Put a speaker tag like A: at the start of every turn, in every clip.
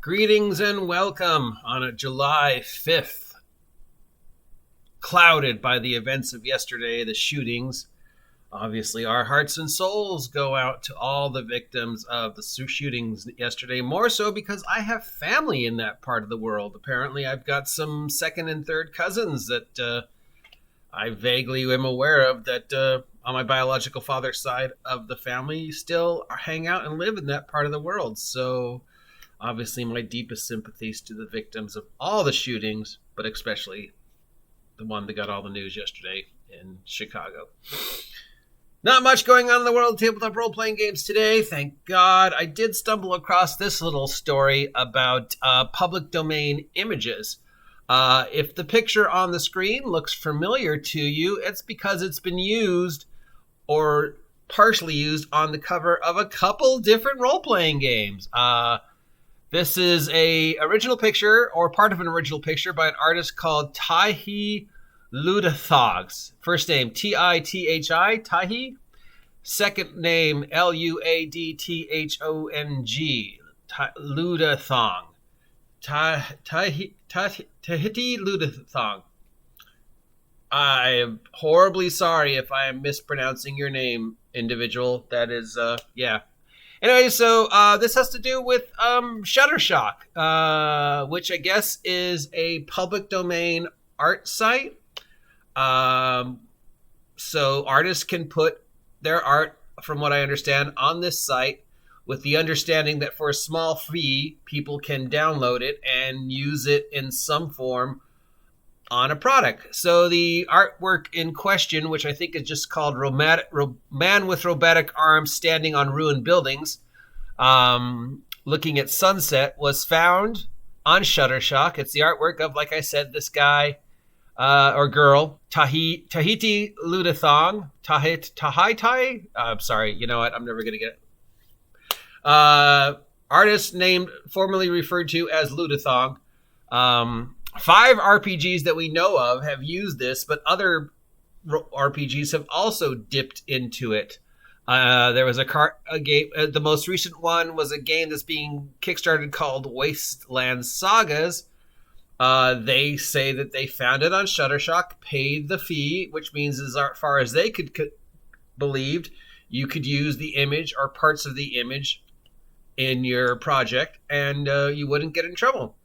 A: Greetings and welcome on a July 5th, clouded by the events of yesterday, the shootings. Obviously, our hearts and souls go out to all the victims of the shootings yesterday, more so because I have family in that part of the world. Apparently, I've got some second and third cousins that I vaguely am aware of that on my biological father's side of the family still hang out and live in that part of the world. So obviously, my deepest sympathies to the victims of all the shootings, but especially the one that got all the news yesterday in Chicago. Not much going on in the world of tabletop role-playing games today, thank God. I did stumble across this little story about public domain images. If the picture on the screen looks familiar to you, it's because it's been used or partially used on the cover of a couple different role-playing games. This is a original picture, or part of an original picture, by an artist called Tithi Luadthong. First name, T-I-T-H-I, Tithi. Second name, L-U-A-D-T-H-O-N-G, Luadthong. Tithi Luadthong. I am horribly sorry if I am mispronouncing your name, individual. That is, yeah. Anyway, so this has to do with Shutterstock, which I guess is a public domain art site. So artists can put their art, from what I understand, on this site with the understanding that for a small fee, people can download it and use it in some form on a product. So the artwork in question, which I think is just called Man with Robotic Arms Standing on Ruined Buildings, looking at sunset, was found on Shutterstock. It's the artwork of, like I said, this guy or girl, Tithi Luadthong. I'm sorry, you know what? I'm never going to get it. Artist named, formerly referred to as Luadthong. 5 RPGs that we know of have used this, but other RPGs have also dipped into it. There was a game. The most recent one was a game that's being kickstarted called Wasteland Sagas. They say that they found it on Shutterstock, paid the fee, which means as far as they could believed, you could use the image or parts of the image in your project, and you wouldn't get in trouble.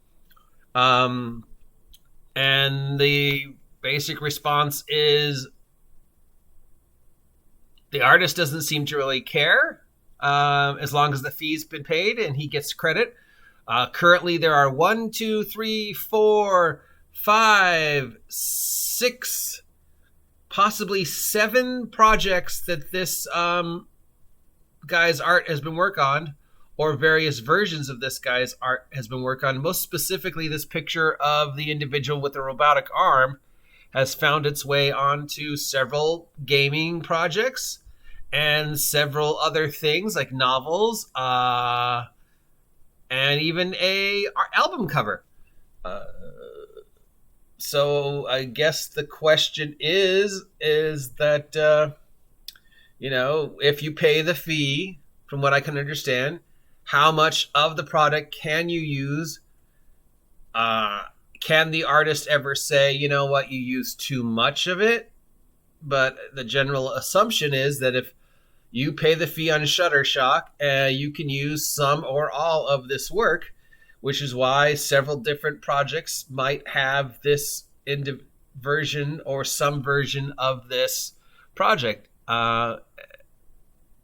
A: And the basic response is the artist doesn't seem to really care as long as the fee's been paid and he gets credit. Currently, there are 1, 2, 3, 4, 5, 6, possibly 7 projects that this guy's art has been worked on, or various versions of this guy's art has been worked on. Most specifically, this picture of the individual with the robotic arm has found its way onto several gaming projects and several other things like novels, and even a album cover. So I guess the question is that, if you pay the fee, from what I can understand, how much of the product can you use? Can the artist ever say, you know what, you use too much of it? But the general assumption is that if you pay the fee on Shutterstock, you can use some or all of this work, which is why several different projects might have this version or some version of this project. The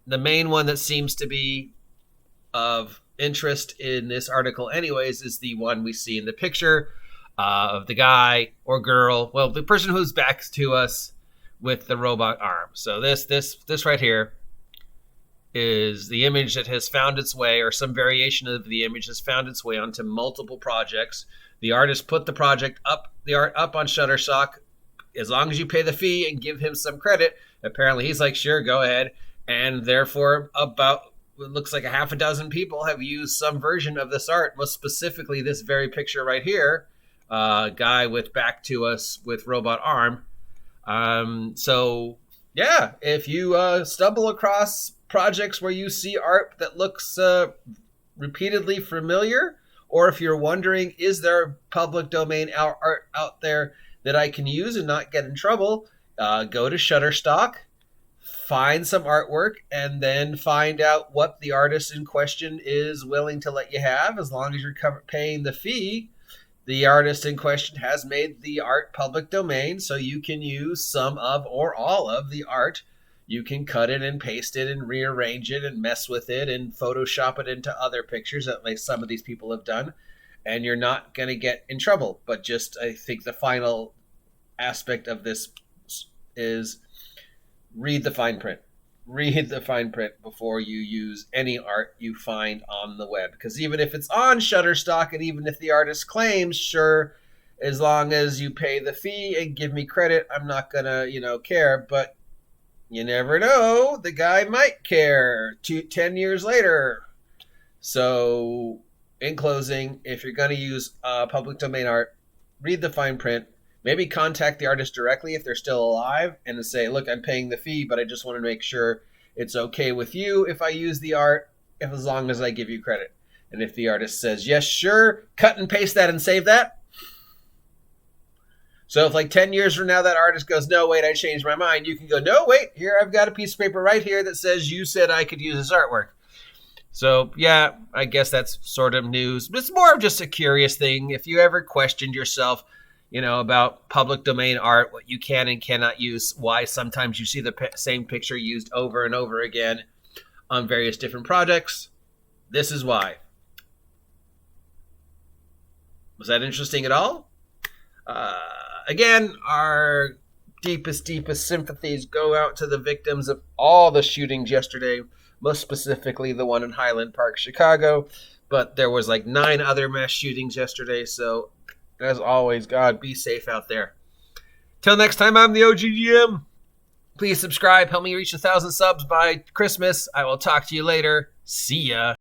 A: main one that seems to be of interest in this article anyways is the one we see in the picture of the guy or girl, well, the person who's back to us with the robot arm. So this right here is the image that has found its way, or some variation of the image has found its way onto multiple projects. The artist put the art up on Shutterstock. As long as you pay the fee and give him some credit, apparently he's like, sure, go ahead. And therefore, about it looks like a half a dozen people have used some version of this art, most specifically this very picture right here, guy with back to us with robot arm. So yeah, if you stumble across projects where you see art that looks repeatedly familiar, Or if you're wondering, is there public domain art out there that I can use and not get in trouble, go to Shutterstock, find some artwork, and then find out what the artist in question is willing to let you have. As long as you're paying the fee, the artist in question has made the art public domain, so you can use some of or all of the art. You can cut it and paste it and rearrange it and mess with it and Photoshop it into other pictures that like some of these people have done, and you're not going to get in trouble. But just, I think the final aspect of this is read the fine print. Read the fine print before you use any art you find on the web. Because even if it's on Shutterstock and even if the artist claims, sure, as long as you pay the fee and give me credit, I'm not going to, care. But you never know. The guy might care 10 years later. So in closing, if you're going to use public domain art, read the fine print. Maybe contact the artist directly if they're still alive and say, look, I'm paying the fee, but I just want to make sure it's okay with you if I use the art, as long as I give you credit. And if the artist says, yes, sure, cut and paste that and save that. So if like 10 years from now that artist goes, no, wait, I changed my mind, you can go, no, wait, here, I've got a piece of paper right here that says you said I could use this artwork. So, yeah, I guess that's sort of news. But it's more of just a curious thing. If you ever questioned yourself, about public domain art, what you can and cannot use, why sometimes you see the same picture used over and over again on various different projects, this is why. Was that interesting at all? Again, our deepest sympathies go out to the victims of all the shootings yesterday, most specifically the one in Highland Park, Chicago. But there was like 9 other mass shootings yesterday, so as always, God, be safe out there. Till next time, I'm the OGGM. Please subscribe. Help me reach 1,000 subs by Christmas. I will talk to you later. See ya.